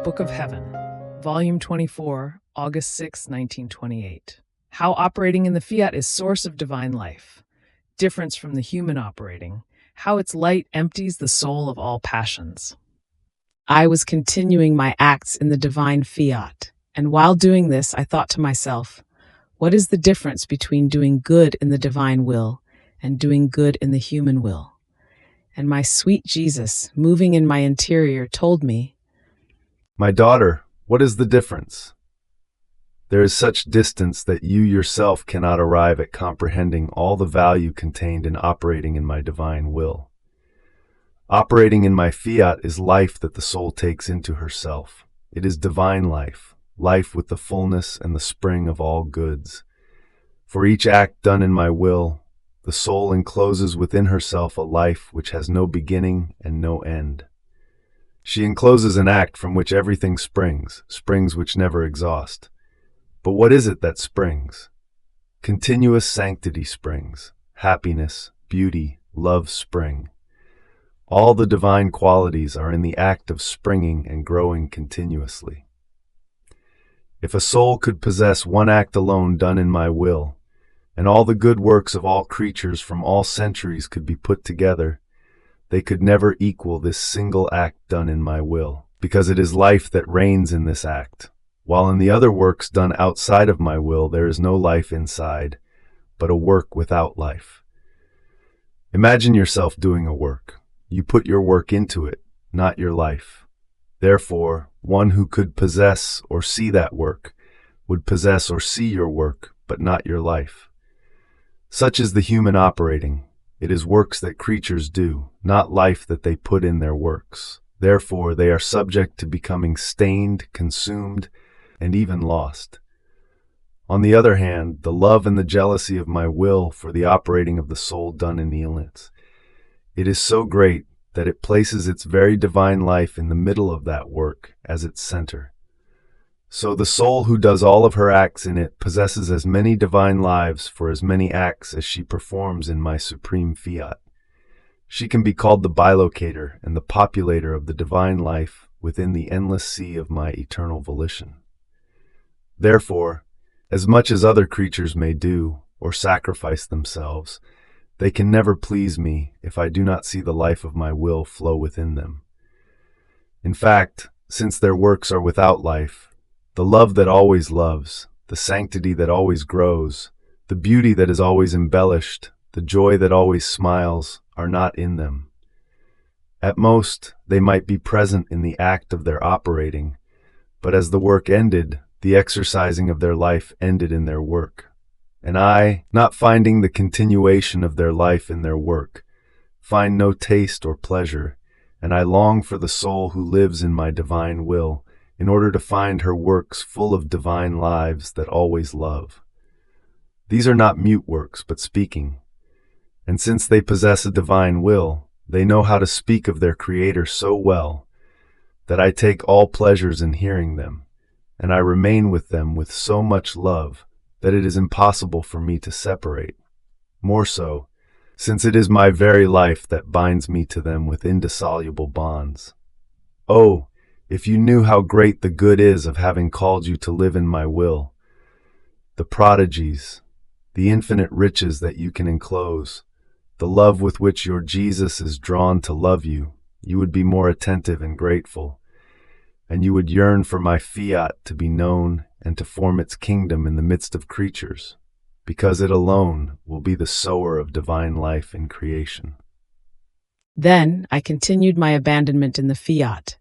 Book of Heaven, Volume 24, August 6, 1928. How operating in the Fiat is source of divine life. Difference from the human operating. How its light empties the soul of all passions. I was continuing my acts in the divine Fiat, and while doing this, I thought to myself, what is the difference between doing good in the divine will and doing good in the human will? And my sweet Jesus, moving in my interior, told me, My daughter, what is the difference? There is such distance that you yourself cannot arrive at comprehending all the value contained in operating in my divine will. Operating in my Fiat is life that the soul takes into herself. It is divine life, life with the fullness and the spring of all goods. For each act done in my will, the soul encloses within herself a life which has no beginning and no end. She encloses an act from which everything springs, springs which never exhaust. But what is it that springs? Continuous sanctity springs, happiness, beauty, love spring. All the divine qualities are in the act of springing and growing continuously. If a soul could possess one act alone done in my will, and all the good works of all creatures from all centuries could be put together, they could never equal this single act done in my will, because it is life that reigns in this act, while in the other works done outside of my will there is no life inside, but a work without life. Imagine yourself doing a work. You put your work into it, not your life. Therefore, one who could possess or see that work would possess or see your work, but not your life. Such is the human operating. It is works that creatures do, not life that they put in their works. Therefore, they are subject to becoming stained, consumed, and even lost. On the other hand, the love and the jealousy of my will for the operating of the soul done in the illness, it is so great that it places its very divine life in the middle of that work as its center. So the soul who does all of her acts in it possesses as many divine lives for as many acts as she performs in my supreme Fiat. She can be called the bilocator and the populator of the divine life within the endless sea of my eternal volition. Therefore, as much as other creatures may do or sacrifice themselves, they can never please me if I do not see the life of my will flow within them. In fact, since their works are without life, the love that always loves, the sanctity that always grows, the beauty that is always embellished, the joy that always smiles, are not in them. At most, they might be present in the act of their operating, but as the work ended, the exercising of their life ended in their work. And I, not finding the continuation of their life in their work, find no taste or pleasure, and I long for the soul who lives in my divine will, in order to find her works full of divine lives that always love. These are not mute works, but speaking. And since they possess a divine will, they know how to speak of their Creator so well that I take all pleasures in hearing them, and I remain with them with so much love that it is impossible for me to separate. More so, since it is my very life that binds me to them with indissoluble bonds. Oh, if you knew how great the good is of having called you to live in my will, the prodigies, the infinite riches that you can enclose, the love with which your Jesus is drawn to love you, you would be more attentive and grateful, and you would yearn for my Fiat to be known and to form its kingdom in the midst of creatures, because it alone will be the sower of divine life in creation. Then I continued my abandonment in the Fiat,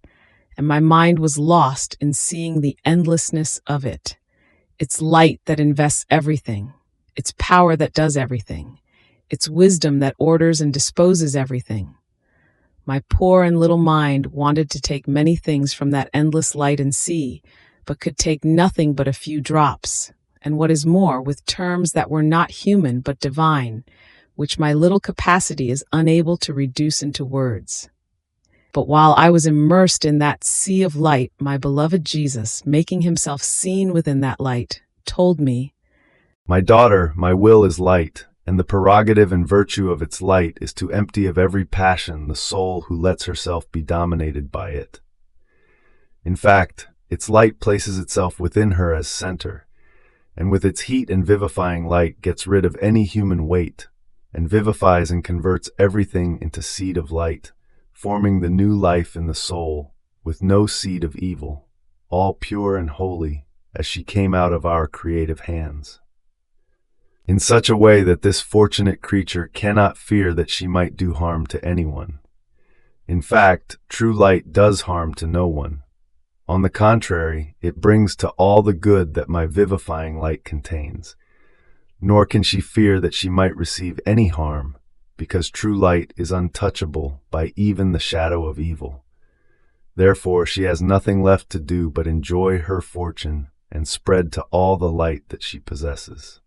and my mind was lost in seeing the endlessness of it, its light that invests everything, its power that does everything, its wisdom that orders and disposes everything. My poor and little mind wanted to take many things from that endless light and sea, but could take nothing but a few drops, and what is more, with terms that were not human but divine, which my little capacity is unable to reduce into words. But while I was immersed in that sea of light, my beloved Jesus, making himself seen within that light, told me, My daughter, my will is light, and the prerogative and virtue of its light is to empty of every passion the soul who lets herself be dominated by it. In fact, its light places itself within her as center, and with its heat and vivifying light gets rid of any human weight, and vivifies and converts everything into seed of light, forming the new life in the soul, with no seed of evil, all pure and holy, as she came out of our creative hands. In such a way that this fortunate creature cannot fear that she might do harm to anyone. In fact, true light does harm to no one. On the contrary, it brings to all the good that my vivifying light contains. Nor can she fear that she might receive any harm, because true light is untouchable by even the shadow of evil. Therefore, she has nothing left to do but enjoy her fortune and spread to all the light that she possesses.